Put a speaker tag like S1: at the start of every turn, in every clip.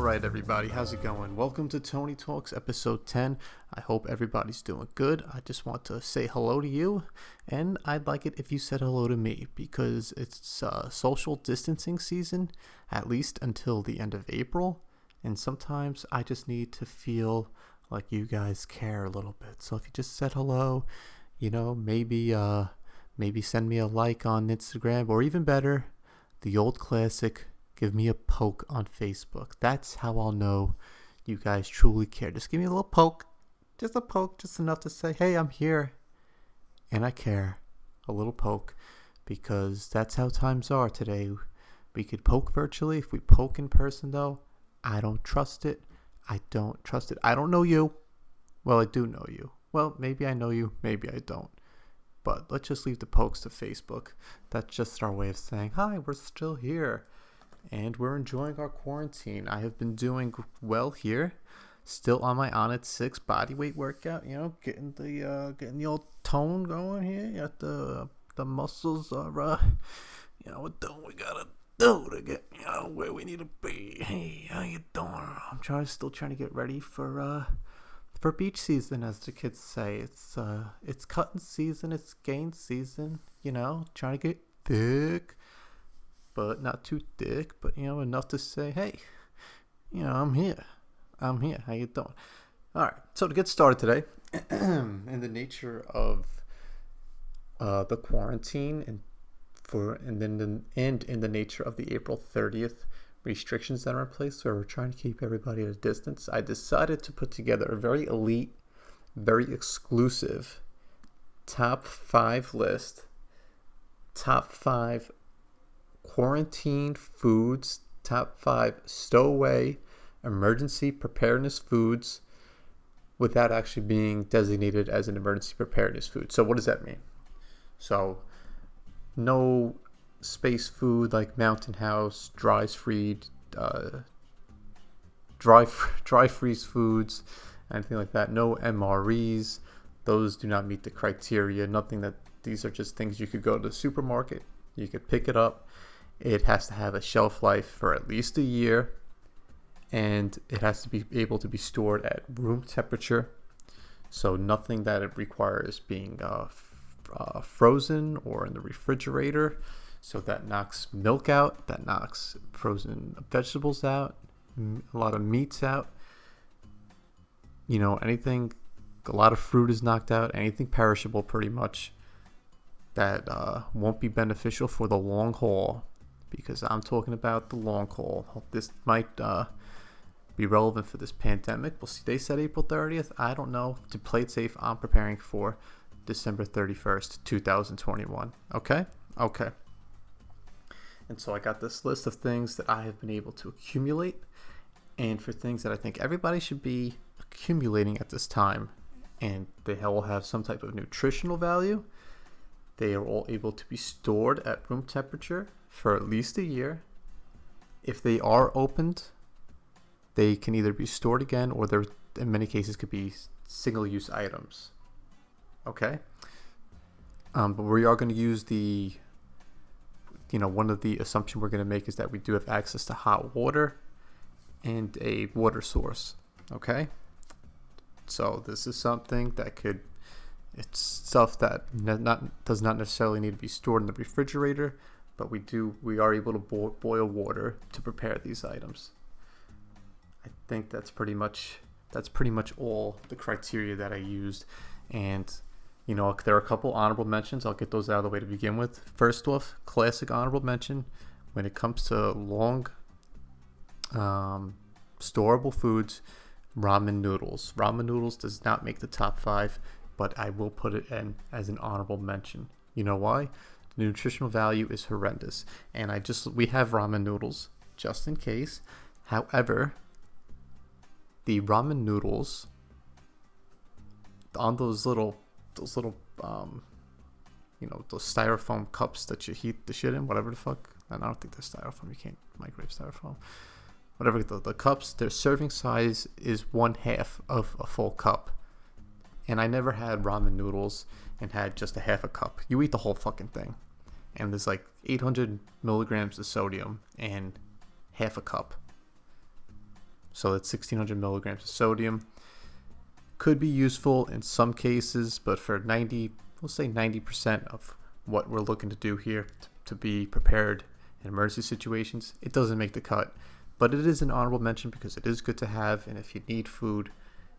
S1: Alright everybody, how's it going? Welcome to Tony Talks episode 10. I hope everybody's doing good. I just want to say hello to you, and I'd like it if you said hello to me, because it's social distancing season, at least until the end of April, and sometimes I just need to feel like you guys care a little bit. So if you just said hello, maybe send me a like on Instagram, or even better, the old classic, give me a poke on Facebook. That's how I'll know you guys truly care. Just give me a little poke. Just a poke. Just enough to say, hey, I'm here. And I care. A little poke. Because that's how times are today. We could poke virtually. If we poke in person, though, I don't trust it. I don't trust it. I don't know you. Well, I do know you. Well, maybe I know you. Maybe I don't. But let's just leave the pokes to Facebook. That's just our way of saying, hi, we're still here. And we're enjoying our quarantine. I have been doing well here. Still on my On It 6 bodyweight workout. Getting the old tone going here. Got the muscles are what do we gotta do to get where we need to be. Hey, how you doing? I'm still trying to get ready for beach season, as the kids say. It's cutting season. It's gain season. Trying to get thick. But not too thick, but enough to say, hey, I'm here. How you doing? All right, so to get started today, in the nature of the quarantine and in the nature of the April 30th restrictions that are in place, where we're trying to keep everybody at a distance, I decided to put together a very elite, very exclusive top 5 list, top 5 quarantine foods, top 5 stowaway emergency preparedness foods without actually being designated as an emergency preparedness food. So what does that mean? So no space food like Mountain House, dry freeze foods, anything like that. No MREs. Those do not meet the criteria. These are just things you could go to the supermarket. You could pick it up. It has to have a shelf life for at least a year, and it has to be able to be stored at room temperature. So nothing that it requires being frozen or in the refrigerator. So that knocks milk out, that knocks frozen vegetables out, a lot of meats out. Anything, a lot of fruit is knocked out, anything perishable pretty much that won't be beneficial for the long haul. Because I'm talking about the long haul. This might be relevant for this pandemic. We'll see. They said April 30th. I don't know. To play it safe, I'm preparing for December 31st, 2021. Okay? Okay. And so I got this list of things that I have been able to accumulate. And for things that I think everybody should be accumulating at this time. And they all have some type of nutritional value. They are all able to be stored at room temperature for at least a year. If they are opened, they can either be stored again, or there, in many cases, could be single-use items. Okay? But we are going to use one of the assumptions we're going to make is that we do have access to hot water and a water source. Okay? So this is something that it's stuff that does not necessarily need to be stored in the refrigerator, but we are able to boil water to prepare these items. I think that's pretty much all the criteria that I used. And there are a couple honorable mentions. I'll get those out of the way to begin with. First off, classic honorable mention when it comes to long storable foods, ramen noodles. Ramen noodles does not make the top 5, but I will put it in as an honorable mention. You know why? The nutritional value is horrendous. And we have ramen noodles just in case. However, the ramen noodles on those little those styrofoam cups that you heat the shit in, whatever the fuck. And I don't think they're styrofoam. You can't microwave styrofoam. Whatever the cups, their serving size is 1/2 of a full cup. And I never had ramen noodles and had just a half a cup. You eat the whole fucking thing. And there's like 800 milligrams of sodium and half a cup. So that's 1600 milligrams of sodium. Could be useful in some cases, but for 90% of what we're looking to do here to be prepared in emergency situations, it doesn't make the cut. But it is an honorable mention because it is good to have, and if you need food,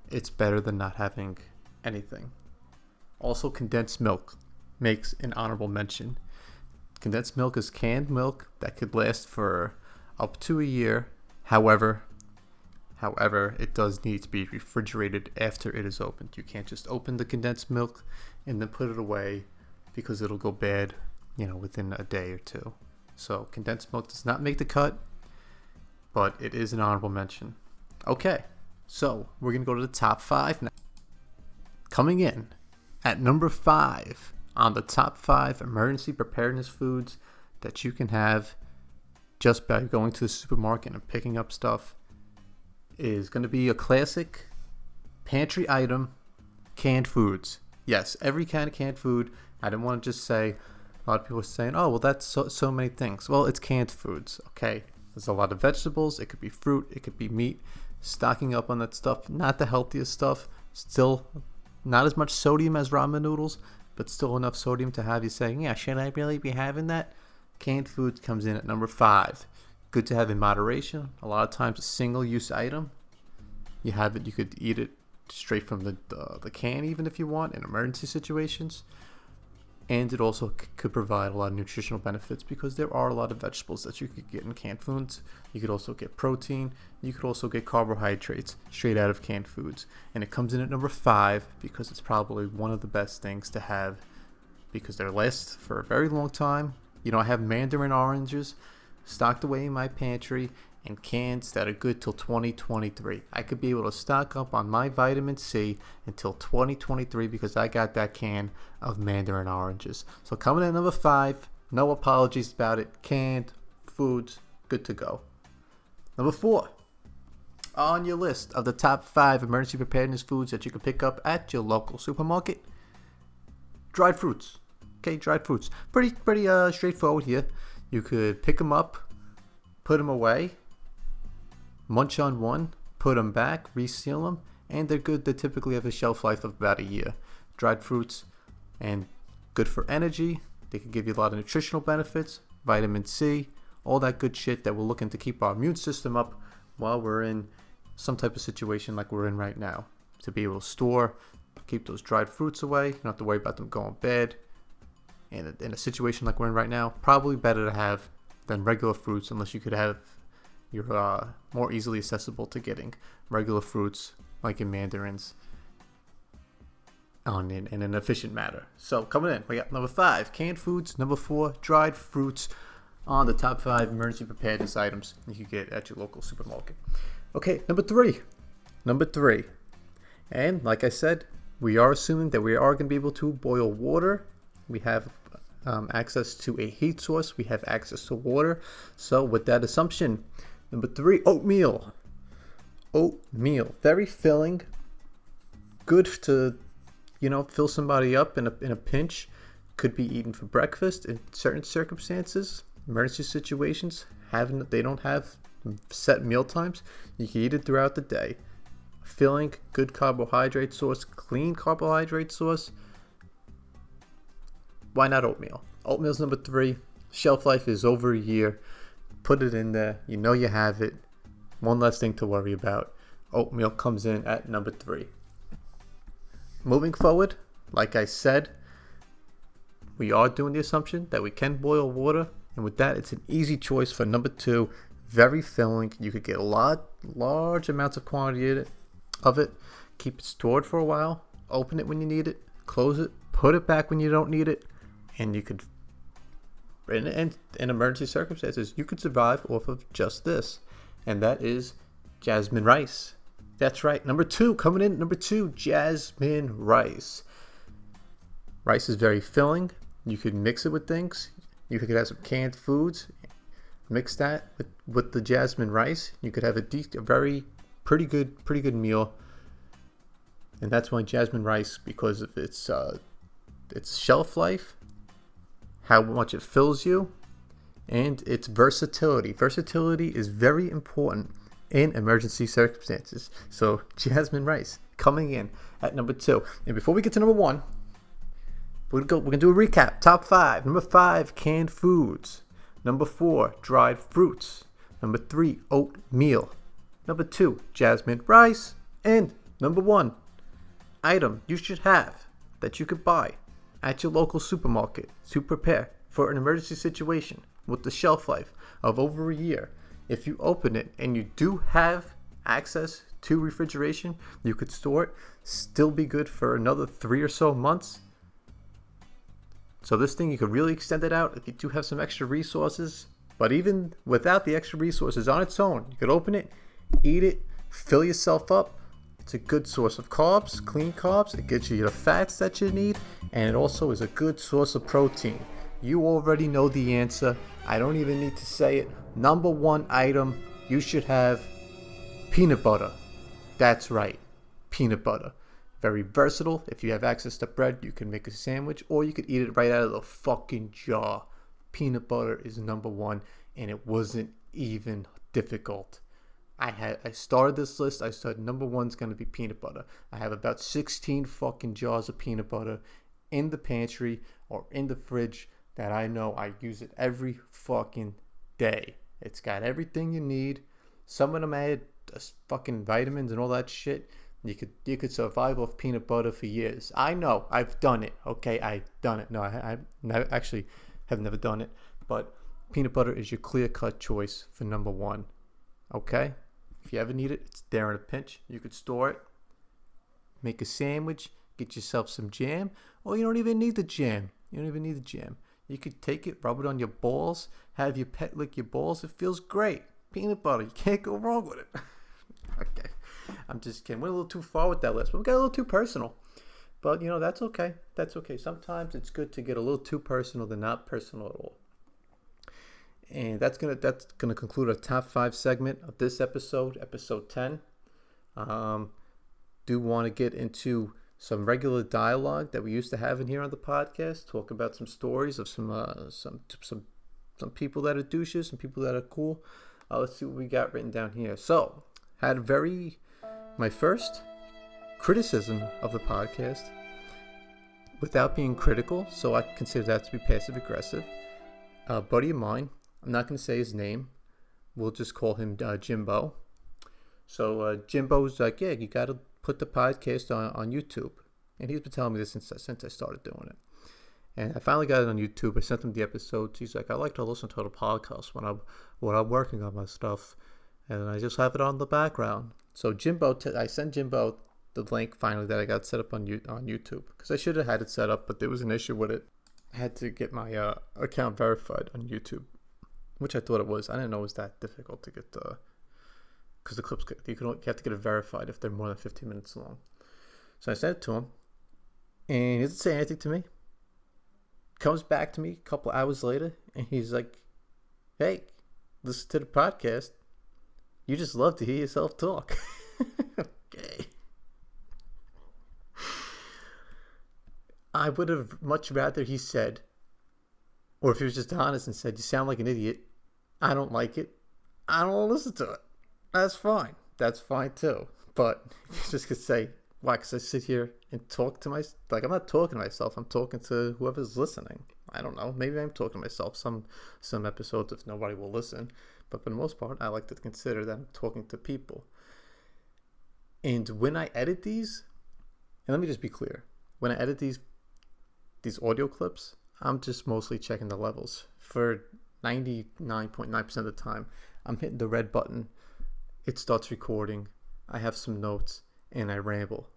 S1: it's better than not having anything. Also, condensed milk makes an honorable mention. Condensed milk is canned milk that could last for up to a year. However, it does need to be refrigerated after it is opened. You can't just open the condensed milk and then put it away because it'll go bad, within a day or two. So condensed milk does not make the cut, but it is an honorable mention. Okay, so we're going to go to the top 5 now. Coming in at number 5 on the top 5 emergency preparedness foods that you can have just by going to the supermarket and picking up stuff is going to be a classic pantry item, canned foods. Yes, every kind of canned food. I didn't want to just say, a lot of people are saying, oh, well, that's so many things. Well, it's canned foods, okay? There's a lot of vegetables. It could be fruit. It could be meat. Stocking up on that stuff. Not the healthiest stuff. Still not as much sodium as ramen noodles, but still enough sodium to have you saying, yeah, should I really be having that? Canned foods comes in at number 5. Good to have in moderation. A lot of times a single-use item. You have it. You could eat it straight from the can, even if you want, in emergency situations. And it also could provide a lot of nutritional benefits because there are a lot of vegetables that you could get in canned foods. You could also get protein. You could also get carbohydrates straight out of canned foods. And it comes in at number 5 because it's probably one of the best things to have because they last for a very long time. I have mandarin oranges stocked away in my pantry and cans that are good till 2023. I could be able to stock up on my vitamin C until 2023 because I got that can of mandarin oranges. So coming in at number 5, no apologies about it. Canned foods, good to go. Number 4, on your list of the top 5 emergency preparedness foods that you can pick up at your local supermarket, dried fruits. Okay, dried fruits. Pretty straightforward here. You could pick them up, put them away, munch on one, put them back, reseal them, and they're good. They typically have a shelf life of about a year. Dried fruits, and good for energy. They can give you a lot of nutritional benefits, vitamin C, all that good shit that we're looking to keep our immune system up while we're in some type of situation like we're in right now. To be able to store, keep those dried fruits away. You don't have to worry about them going bad. And in a situation like we're in right now, probably better to have than regular fruits unless you could have you're more easily accessible to getting regular fruits like in mandarins in an efficient manner. So coming in, we got number 5, canned foods. Number 4, dried fruits on the top 5 emergency preparedness items you can get at your local supermarket. Okay, number 3. And like I said, we are assuming that we are going to be able to boil water. We have access to a heat source. We have access to water. So with that assumption, number 3, oatmeal. Oatmeal, very filling, good to, fill somebody up in a pinch. Could be eaten for breakfast in certain circumstances, emergency situations. They don't have set meal times. You can eat it throughout the day. Filling, good carbohydrate source, clean carbohydrate source. Why not oatmeal? Oatmeal's number 3. Shelf life is over a year. Put it in there. You have it. One less thing to worry about. Oatmeal comes in at number 3. Moving forward, like I said, we are doing the assumption that we can boil water. And with that, it's an easy choice for number 2. Very filling. You could get large amounts of quantity of it. Keep it stored for a while. Open it when you need it. Close it. Put it back when you don't need it. And you could, in emergency circumstances, you could survive off of just this. And that is jasmine rice. That's right. Number 2, coming in, number 2, jasmine rice. Rice is very filling. You could mix it with things. You could have some canned foods. Mix that with the jasmine rice. You could have a pretty good meal. And that's why jasmine rice, because of its shelf life, how much it fills you, and its versatility. Versatility is very important in emergency circumstances. So jasmine rice coming in at number 2. And before we get to number 1, we're gonna do a recap. Top 5. Number 5, canned foods. Number 4, dried fruits. Number 3, oatmeal. Number 2, jasmine rice. And number 1, item you should have that you could buy at your local supermarket to prepare for an emergency situation with the shelf life of over a year. If you open it and you do have access to refrigeration, you could store it, still be good for another 3 or so months. So this thing, you could really extend it out if you do have some extra resources. But even without the extra resources on its own, you could open it, eat it, fill yourself up. It's a good source of carbs, clean carbs. It gives you the fats that you need, and it also is a good source of protein. You already know the answer. I don't even need to say it. Number 1 item you should have: peanut butter. That's right, peanut butter. Very versatile. If you have access to bread, you can make a sandwich, or you could eat it right out of the fucking jar. Peanut butter is number 1, and it wasn't even difficult. I started this list. I said number 1's going to be peanut butter. I have about 16 fucking jars of peanut butter in the pantry or in the fridge that I know I use it every fucking day. It's got everything you need. Some of them add fucking vitamins and all that shit. You could survive off peanut butter for years. I know. I've done it. Okay, I've done it. No, I actually have never done it. But peanut butter is your clear-cut choice for number 1. Okay? If you ever need it, it's there in a pinch. You could store it, make a sandwich, get yourself some jam, or you don't even need the jam. You could take it, rub it on your balls, have your pet lick your balls. It feels great. Peanut butter, you can't go wrong with it. Okay, I'm just kidding. Went a little too far with that list, but we got a little too personal. But, that's okay. That's okay. Sometimes it's good to get a little too personal than not personal at all. And that's gonna conclude our top 5 segment of this episode 10. Do want to get into some regular dialogue that we used to have in here on the podcast. Talk about some stories of some people that are douches, some people that are cool. Let's see what we got written down here. So, my first criticism of the podcast, without being critical, so I consider that to be passive aggressive. A buddy of mine. I'm not going to say his name. We'll just call him Jimbo. So Jimbo's like, yeah, you got to put the podcast on YouTube. And he's been telling me this since I started doing it. And I finally got it on YouTube. I sent him the episodes. He's like, I like to listen to the podcast when I'm working on my stuff. And I just have it on the background. So I sent Jimbo the link finally that I got set up on YouTube. Because I should have had it set up, but there was an issue with it. I had to get my account verified on YouTube, which I thought it was. I didn't know it was that difficult to get because the clips, you have to get it verified if they're more than 15 minutes long. So I sent it to him, and he doesn't say anything to me. Comes back to me a couple hours later, and he's like, hey, listen to the podcast. You just love to hear yourself talk. Okay. I would have much rather he said, or if he was just honest and said, you sound like an idiot. I don't like it. I don't want to listen to it. That's fine. That's fine too. But if you just could say, why? Because I sit here and talk to myself. Like, I'm not talking to myself. I'm talking to whoever's listening. I don't know. Maybe I'm talking to myself some episodes if nobody will listen. But for the most part, I like to consider that I'm talking to people. And when I edit these, and let me just be clear. When I edit these audio clips, I'm just mostly checking the levels. For 99.9% of the time, I'm hitting the red button. It starts recording. I have some notes, and I ramble.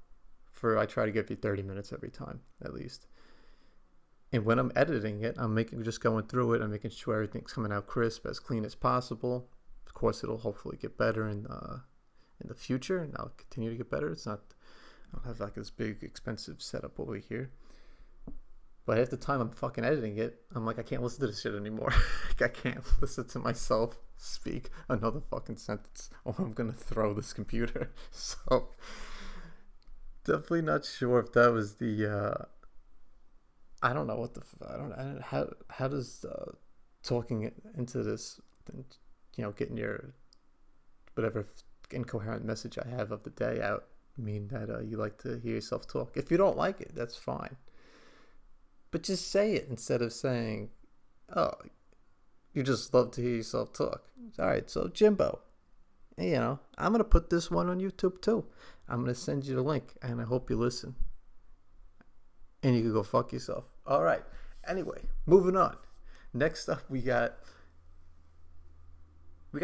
S1: I try to give you 30 minutes every time, at least. And when I'm editing it, I'm just going through it. I'm making sure everything's coming out crisp, as clean as possible. Of course, it'll hopefully get better in the future, and I'll continue to get better. I don't have like this big, expensive setup over here. But at the time I'm fucking editing it, I'm like, I can't listen to this shit anymore. Like, I can't listen to myself speak another fucking sentence, or I'm gonna throw this computer. So, definitely not sure if that was the. I don't know what the. I don't how does talking into this, getting your whatever incoherent message I have of the day out mean that you like to hear yourself talk. If you don't like it, that's fine. But just say it instead of saying, oh, you just love to hear yourself talk. All right, so Jimbo, you know, I'm going to put this one on YouTube too. I'm going to send you the link, and I hope you listen. And you can go fuck yourself. All right. Anyway, moving on. Next up, we got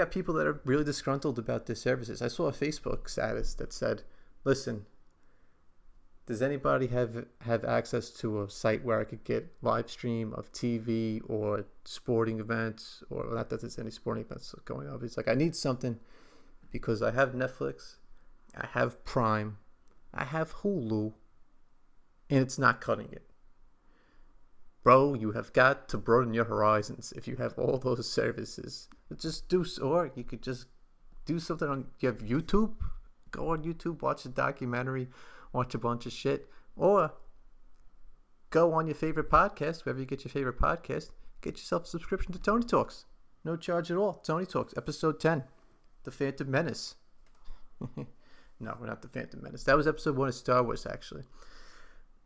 S1: people that are really disgruntled about their services. I saw a Facebook status that said, listen, does anybody have access to a site where I could get live stream of TV or sporting events, or not that there's any sporting events going on. It's like, I need something because I have Netflix, I have Prime, I have Hulu, and it's not cutting it. Bro, you have got to broaden your horizons if you have all those services. Just do, or you could just do something on, you have YouTube, go on YouTube, watch a documentary, watch a bunch of shit, or go on your favorite podcast, wherever you get your favorite podcast, get yourself a subscription to Tony Talks. No charge at all. Tony Talks, episode 10, The Phantom Menace. No, we're not The Phantom Menace. That was episode 1 of Star Wars, actually.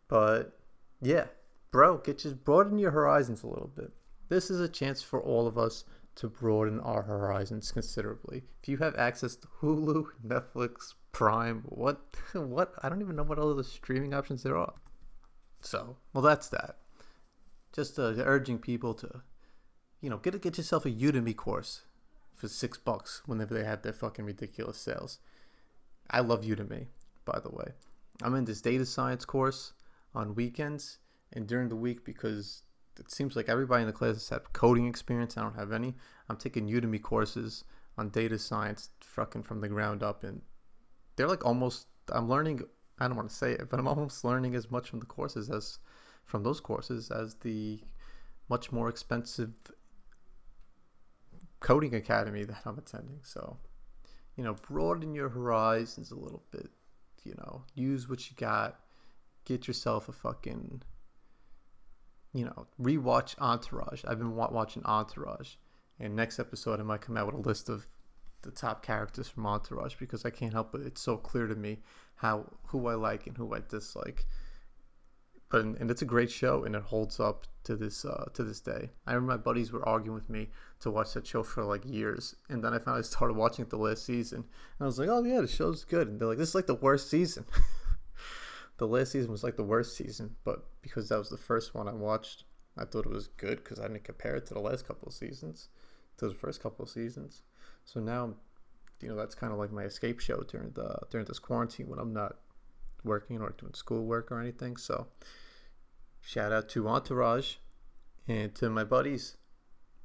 S1: But, yeah, bro, broaden your horizons a little bit. This is a chance for all of us to broaden our horizons considerably. If you have access to Hulu, Netflix, Prime, what I don't even know what other streaming options there are. So, well, that's that. Just urging people to, you know, get yourself a Udemy course for $6 whenever they have their fucking ridiculous sales. I love Udemy, by the way. I'm in this data science course on weekends and during the week because it seems like everybody in the classes have coding experience. I don't have any. I'm taking Udemy courses on data science fucking from the ground up, and they're like almost, I'm learning, I don't want to say it, but I'm almost learning as much from the courses as from those courses as the much more expensive coding academy that I'm attending. So, you know, broaden your horizons a little bit, you know, use what you got, get yourself a fucking, you know, rewatch Entourage. I've been watching Entourage, and next episode I might come out with a list of the top characters from Entourage because I can't help it. It's so clear to me who I like and who I dislike. But and it's a great show, and it holds up to this day. I remember my buddies were arguing with me to watch that show for like years, and then I finally started watching it the last season, and I was like, oh yeah, the show's good. And they're like, this is like the worst season. The last season was like the worst season, but because that was the first one I watched, I thought it was good because I didn't compare it to the last couple of seasons, to the first couple of seasons. So now, you know, that's kind of like my escape show during this quarantine when I'm not working or doing schoolwork or anything. So shout out to Entourage and to my buddies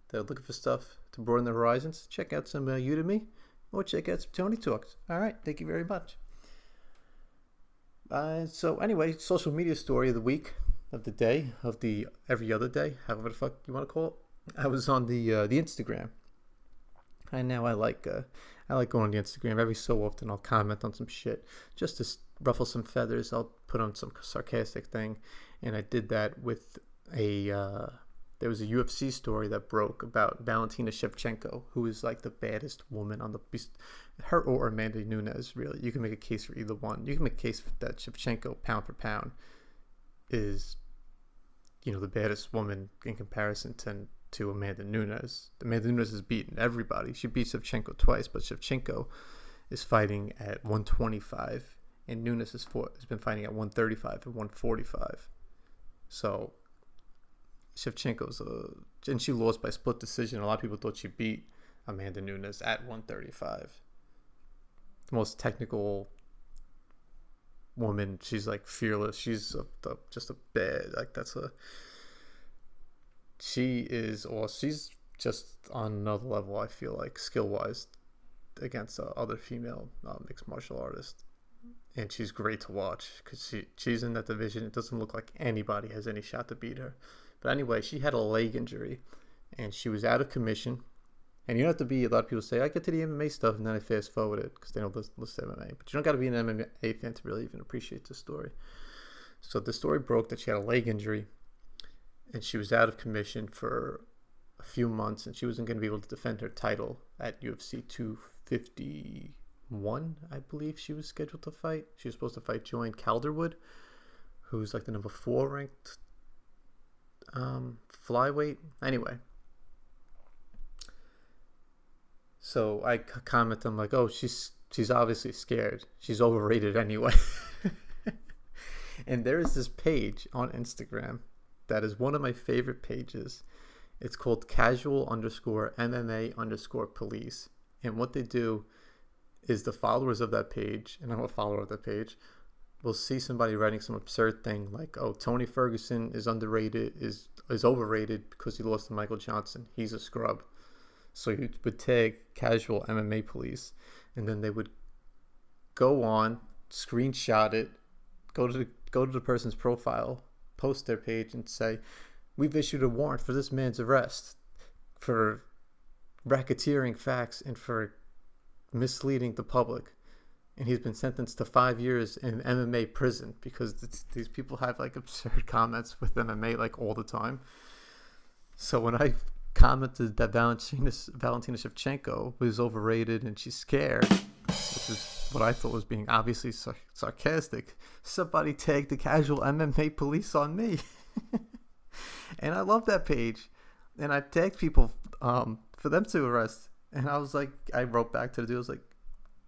S1: that are looking for stuff to broaden their horizons. Check out some Udemy or check out some Tony Talks. All right, thank you very much. So anyway, social media story of the week, of the day, of the every other day, however the fuck you want to call it. I was on the Instagram, and now I like going on the Instagram. Every so often I'll comment on some shit just to ruffle some feathers. I'll put on some sarcastic thing, and I did that with there was a UFC story that broke about Valentina Shevchenko, who is like the baddest woman on the beast. Her or Amanda Nunes, really. You can make a case for either one. You can make a case that Shevchenko, pound for pound, is, you know, the baddest woman in comparison to Amanda Nunes. Amanda Nunes has beaten everybody. She beat Shevchenko twice, but Shevchenko is fighting at 125, and Nunes has been fighting at 135 and 145. So Shevchenko's and she lost by split decision. A lot of people thought she beat Amanda Nunes at 135. The most technical woman. She's like fearless. She's just a bad, like she's just on another level, I feel like, skill wise against other female mixed martial artists. And she's great to watch because she's in that division. It doesn't look like anybody has any shot to beat her. But anyway, she had a leg injury, and she was out of commission. And you don't have to be, a lot of people say, I get to the MMA stuff, and then I fast forward it because they don't listen to MMA. But you don't got to be an MMA fan to really even appreciate the story. So the story broke that she had a leg injury, and she was out of commission for a few months, and she wasn't going to be able to defend her title at UFC 251, I believe she was scheduled to fight. She was supposed to fight Joanne Calderwood, who's like the number 4 ranked flyweight. Anyway, so I comment, I'm like, oh, she's obviously scared. She's overrated anyway. And there is this page on Instagram that is one of my favorite pages. It's called casual_MMA_police. And what they do is the followers of that page, and I'm a follower of that page, will see somebody writing some absurd thing like, oh, Tony Ferguson is underrated, is overrated because he lost to Michael Johnson. He's a scrub. So you would tag casual MMA police, and then they would go on, screenshot it, go to the person's profile, post their page, and say, we've issued a warrant for this man's arrest for racketeering facts and for misleading the public, and he's been sentenced to 5 years in MMA prison, because these people have like absurd comments with MMA like all the time. So when I commented that Valentina Shevchenko was overrated and she's scared, which is what I thought was being obviously sarcastic, somebody tagged the casual MMA police on me. And I love that page, and I tagged people for them to arrest. And I was like, I wrote back to the dude, I was like,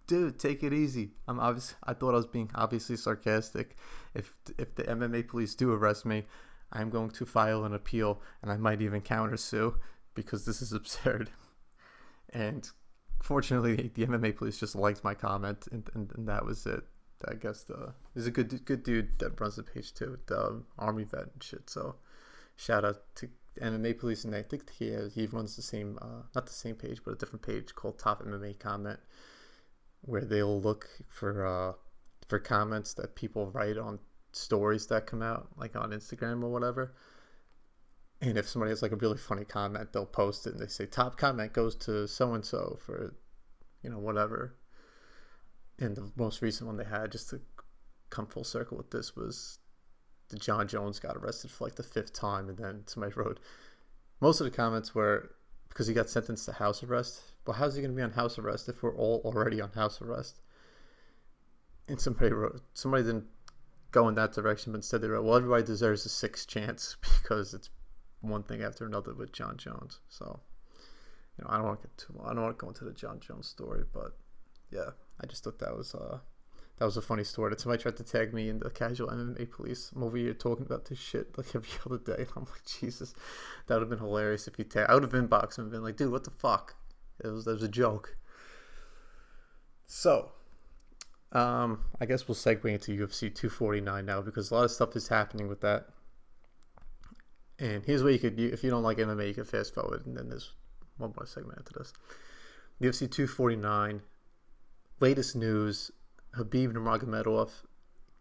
S1: dude, take it easy. I thought I was being obviously sarcastic. If the MMA police do arrest me, I'm going to file an appeal, and I might even countersue, because this is absurd. And fortunately, the MMA police just liked my comment, and that was it. I guess there's a good dude that runs the page too, the Army vet and shit. So shout out to MMA police, and I think he runs the same, not the same page, but a different page called Top MMA Comment, where they'll look for comments that people write on stories that come out, like on Instagram or whatever. And if somebody has like a really funny comment, they'll post it and they say, top comment goes to so-and-so for, whatever. And the most recent one they had, just to come full circle with this, was the John Jones got arrested for like the 5th time. And then somebody wrote, most of the comments were because he got sentenced to house arrest. Well, how's he going to be on house arrest if we're all already on house arrest? And somebody didn't go in that direction, but instead they wrote, well, everybody deserves a 6th chance, because it's one thing after another with John Jones. So, I don't want to go into the John Jones story, but yeah, I just thought that was a funny story. That somebody tried to tag me in the casual MMA police. I'm over here talking about this shit like every other day. I'm like, Jesus, that would have been hilarious if you I would have inboxed him and been like, dude, what the fuck? That was a joke. So, I guess we'll segue into UFC 249 now, because a lot of stuff is happening with that. And here's where if you don't like MMA, you can fast forward, and then there's one more segment after this. UFC 249, latest news, Khabib Nurmagomedov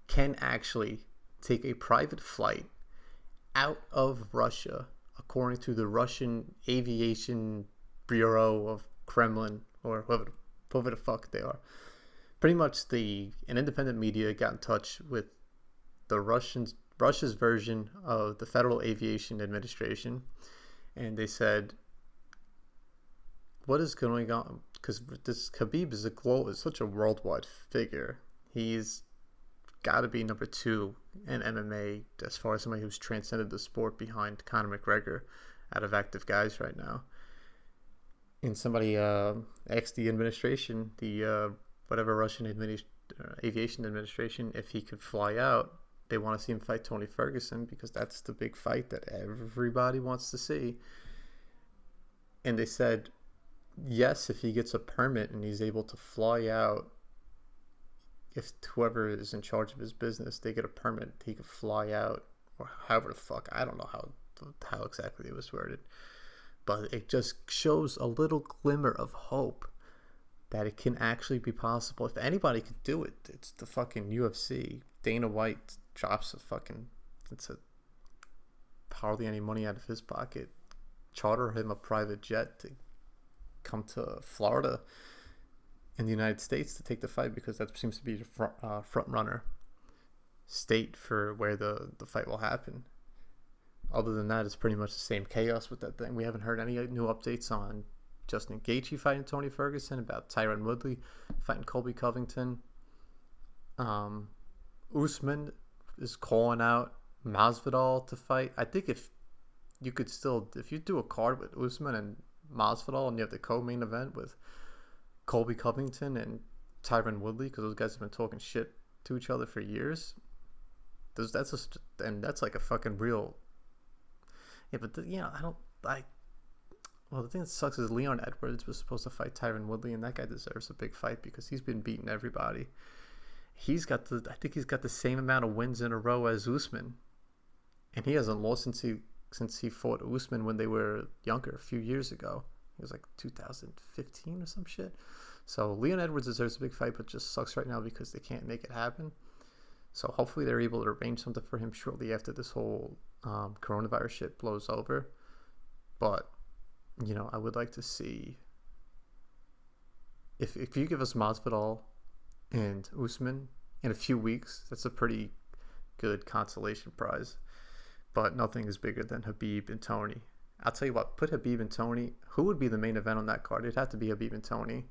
S1: can actually take a private flight out of Russia, according to the Russian Aviation Bureau of Kremlin, or whoever the fuck they are. Pretty much an independent media got in touch with the Russia's version of the Federal Aviation Administration, and they said, what is going on? Because this Khabib is such a worldwide figure. He's got to be number 2 in MMA as far as somebody who's transcended the sport behind Conor McGregor out of active guys right now. And somebody asked the administration, the whatever Russian Aviation Administration, if he could fly out. They want to see him fight Tony Ferguson, because that's the big fight that everybody wants to see. And they said, yes, if he gets a permit and he's able to fly out, if whoever is in charge of his business, they get a permit, he could fly out, or however the fuck, I don't know how exactly it was worded. But it just shows a little glimmer of hope that it can actually be possible. If anybody could do it, it's the fucking UFC. Dana White drops it's hardly any money out of his pocket. Charter him a private jet to come to Florida in the United States to take the fight, because that seems to be the front runner state for where the fight will happen. other than that, it's pretty much the same chaos with that thing. We haven't heard any new updates on Justin Gaethje fighting Tony Ferguson, about Tyron Woodley fighting Colby Covington. Usman is calling out Masvidal to fight. I think if you do a card with Usman and Masvidal, and you have the co-main event with Colby Covington and Tyron Woodley, because those guys have been talking shit to each other for years. That's like a fucking real. Yeah, but well, the thing that sucks is Leon Edwards was supposed to fight Tyron Woodley, and that guy deserves a big fight because he's been beating everybody. I think he's got the same amount of wins in a row as Usman, and he hasn't lost since he fought Usman when they were younger a few years ago. It was like 2015 or some shit. So Leon Edwards deserves a big fight, but just sucks right now because they can't make it happen. So hopefully they're able to arrange something for him shortly after this whole coronavirus shit blows over. But, I would like to see if you give us Masvidal and Usman in a few weeks, that's a pretty good consolation prize. But nothing is bigger than Khabib and Tony. I'll tell you what, put Khabib and Tony. Who would be the main event on that card? It'd have to be Khabib and Tony.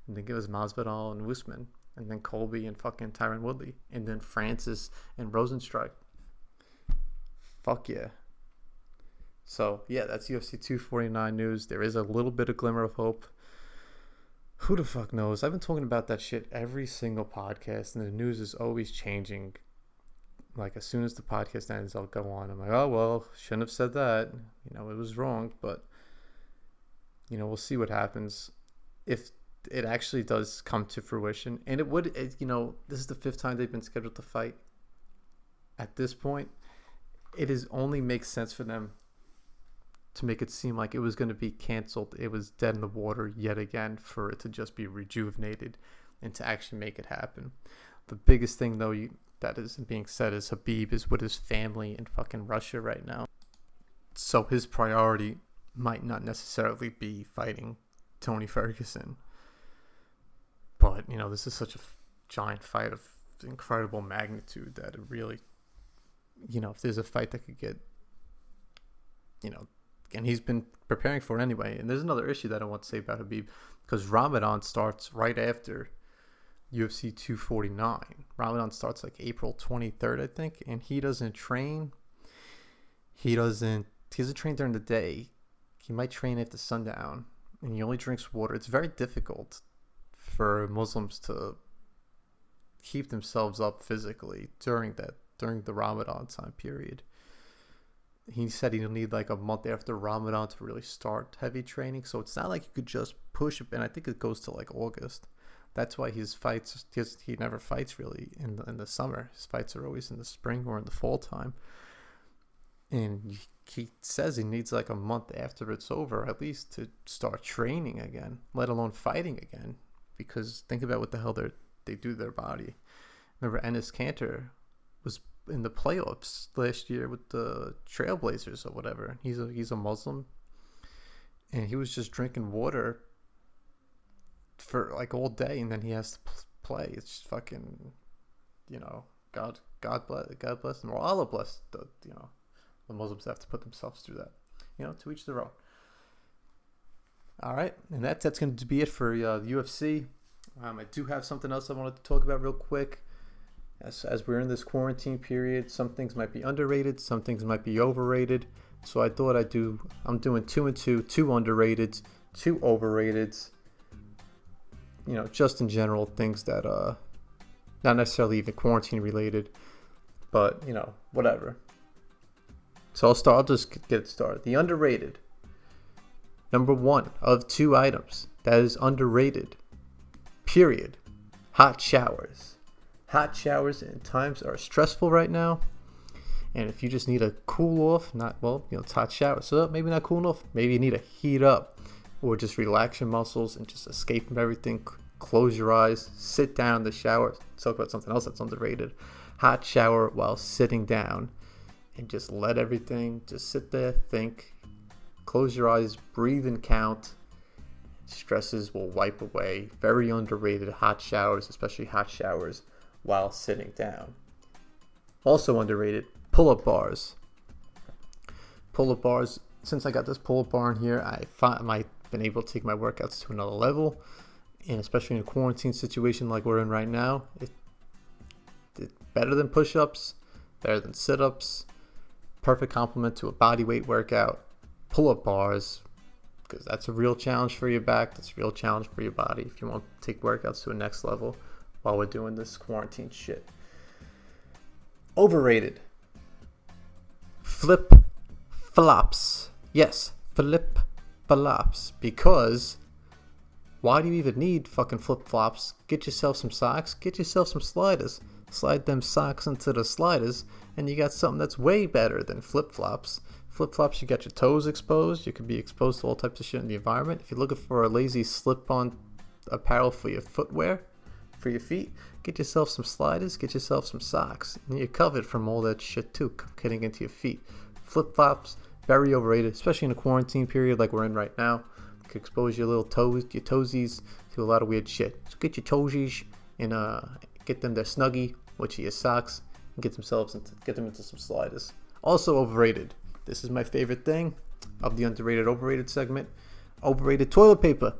S1: And then give us Masvidal and Usman. And then Colby and fucking Tyron Woodley. And then Francis and Rosenstrike. Fuck yeah. So, yeah, that's UFC 249 news. There is a little bit of glimmer of hope. Who the fuck knows? I've been talking about that shit every single podcast. And the news is always changing. Like, as soon as the podcast ends, I'll go on. I'm like, oh, well, shouldn't have said that. It was wrong. But, we'll see what happens. If it actually does come to fruition, and this is the 5th time they've been scheduled to fight. At this point, it only makes sense for them to make it seem like it was going to be canceled. It was dead in the water yet again for it to just be rejuvenated and to actually make it happen. The biggest thing, though, that isn't being said is Khabib is with his family in fucking Russia right now. So his priority might not necessarily be fighting Tony Ferguson. But, this is such a giant fight of incredible magnitude that it really, if there's a fight that could get, and he's been preparing for it anyway. And there's another issue that I want to say about Khabib, because Ramadan starts right after UFC 249. Ramadan starts like April 23rd, I think, and he doesn't train. He doesn't train during the day. He might train after sundown, and he only drinks water. It's very difficult for Muslims to keep themselves up physically during the Ramadan time period. He said he'll need like a month after Ramadan to really start heavy training. So it's not like you could just push it. And I think it goes to like August. That's why his fights, he never fights really in the summer. His fights are always in the spring or in the fall time. And he says he needs like a month after it's over at least to start training again, let alone fighting again. Because think about what the hell they do to their body. Remember, Enes Kanter was in the playoffs last year with the Trailblazers or whatever. He's a Muslim, and he was just drinking water for like all day, and then he has to play. It's fucking, God bless them, or Allah bless the Muslims have to put themselves through that. To each their own. All right, and that's going to be it for the UFC. I do have something else I wanted to talk about real quick. As we're in this quarantine period, some things might be underrated, some things might be overrated. So I thought I'm doing 2 and 2, 2 underrateds, 2 overrateds. Just in general, things that not necessarily even quarantine related, but whatever. So I'll just get started. The underrated. Number 1 of 2 items that is underrated. Period. Hot showers. Hot showers in times are stressful right now. And if you just need a cool off, it's hot shower. So maybe not cool off. Maybe you need to heat up or just relax your muscles and just escape from everything. Close your eyes, sit down in the shower. Let's talk about something else that's underrated. Hot shower while sitting down and just let everything, just sit there, think. Close your eyes, breathe and count. Stresses will wipe away. Very underrated hot showers, especially hot showers while sitting down. Also underrated, pull-up bars. pull-up bars. Since I got this pull-up bar in here, I've been able to take my workouts to another level. And especially in a quarantine situation like we're in right now, it's better than push-ups, better than sit-ups. Perfect complement to a body weight workout. Pull-up bars, because that's a real challenge for your back. That's a real challenge for your body if you want to take workouts to a next level while we're doing this quarantine shit. Overrated. Flip-flops. Yes, flip-flops. Because why do you even need fucking flip-flops? Get yourself some socks. Get yourself some sliders. Slide them socks into the sliders, and you got something that's way better than flip-flops. Flip-flops, you got your toes exposed. You could be exposed to all types of shit in the environment. If you're looking for a lazy slip-on apparel for your footwear, for your feet, get yourself some sliders, get yourself some socks, and you're covered from all that shit too, getting into your feet. Flip-flops, very overrated, especially in a quarantine period like we're in right now. You could expose your little toes, your toesies, to a lot of weird shit. So get your toesies and get them their snuggie, which are your socks, and get them into some sliders. Also overrated. This is my favorite thing of the underrated overrated segment. Overrated toilet paper.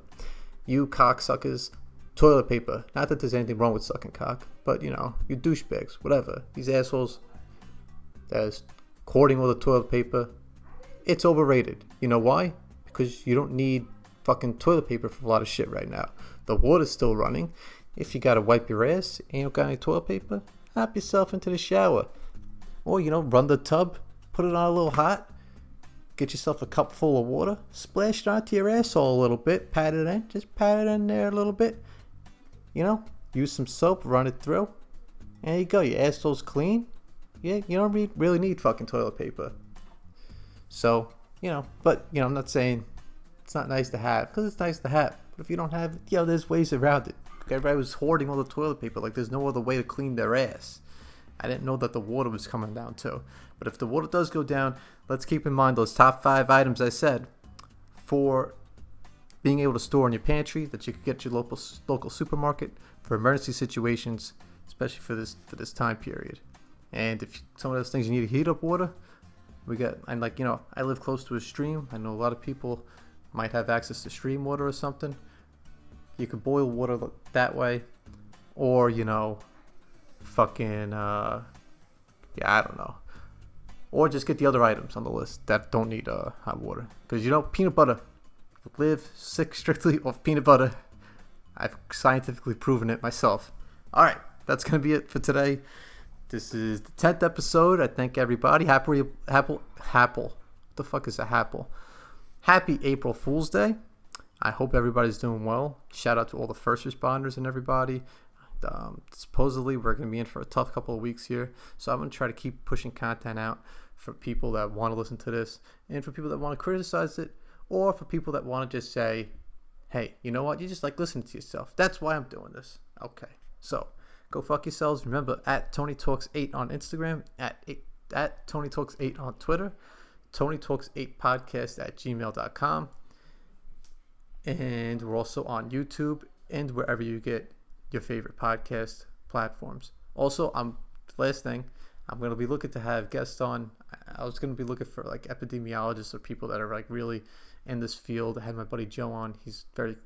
S1: You cocksuckers, toilet paper. Not that there's anything wrong with sucking cock, but you douchebags, whatever. These assholes that's hoarding all the toilet paper. It's overrated. You know why? Because you don't need fucking toilet paper for a lot of shit right now. The water's still running. If you gotta wipe your ass and you don't got any toilet paper, hop yourself into the shower. Or, run the tub, put it on a little hot, get yourself a cup full of water, splash it onto your asshole a little bit, pat it in, just pat it in there a little bit. Use some soap, run it through, and there you go, your asshole's clean. Yeah, you don't really need fucking toilet paper. So, but, I'm not saying it's not nice to have, because it's nice to have. But if you don't have it, there's ways around it. Everybody was hoarding all the toilet paper, like there's no other way to clean their ass. I didn't know that the water was coming down too. But if the water does go down, let's keep in mind those top 5 items I said for being able to store in your pantry that you could get your local supermarket for emergency situations, especially for this time period. And if some of those things you need to heat up water, I live close to a stream. I know a lot of people might have access to stream water or something. You could boil water that way, or I don't know. Or just get the other items on the list that don't need hot water. Because peanut butter. Live sick strictly off peanut butter. I've scientifically proven it myself. Alright, that's going to be it for today. This is the 10th episode. I thank everybody. Happy. What the fuck is a happle? Happy April Fool's Day. I hope everybody's doing well. Shout out to all the first responders and everybody. Supposedly we're going to be in for a tough couple of weeks here, so I'm going to try to keep pushing content out for people that want to listen to this, and for people that want to criticize it, or for people that want to just say, hey, you know what, you just like listening to yourself. That's why I'm doing this. Okay, so go fuck yourselves. Remember, at Tony Talks 8 on Instagram, at Tony Talks 8 on Twitter, Tony Talks 8 podcast at gmail.com, and we're also on YouTube and wherever you get your favorite podcast platforms. Also, last thing, I'm going to be looking to have guests on. I was going to be looking for like epidemiologists or people that are like really in this field. I had my buddy Joe on. He's very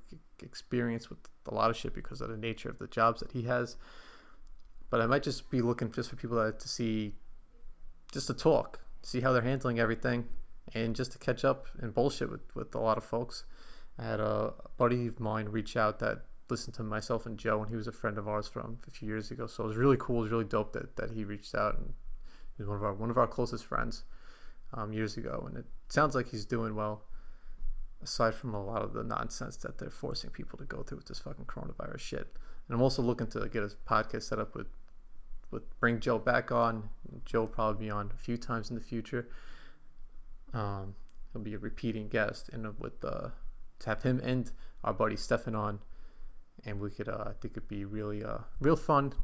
S1: experienced with a lot of shit because of the nature of the jobs that he has. But I might just be looking just for people to talk, see how they're handling everything, and just to catch up and bullshit with a lot of folks. I had a buddy of mine reach out that listened to myself and Joe, and he was a friend of ours from a few years ago. So it was really cool. It was really dope that he reached out, and he was one of our closest friends years ago. And it sounds like he's doing well, aside from a lot of the nonsense that they're forcing people to go through with this fucking coronavirus shit. And I'm also looking to get a podcast set up with bring Joe back on. Joe will probably be on a few times in the future. He'll be a repeating guest, and to have him and our buddy Stefan on. And we could, I think it'd be really, real fun.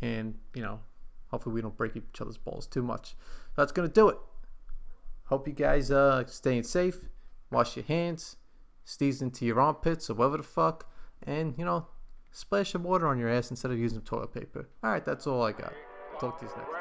S1: And, hopefully we don't break each other's balls too much. That's going to do it. Hope you guys staying safe. Wash your hands. Sneeze into your armpits or whatever the fuck. And, splash some water on your ass instead of using toilet paper. All right, that's all I got. Talk to you next time.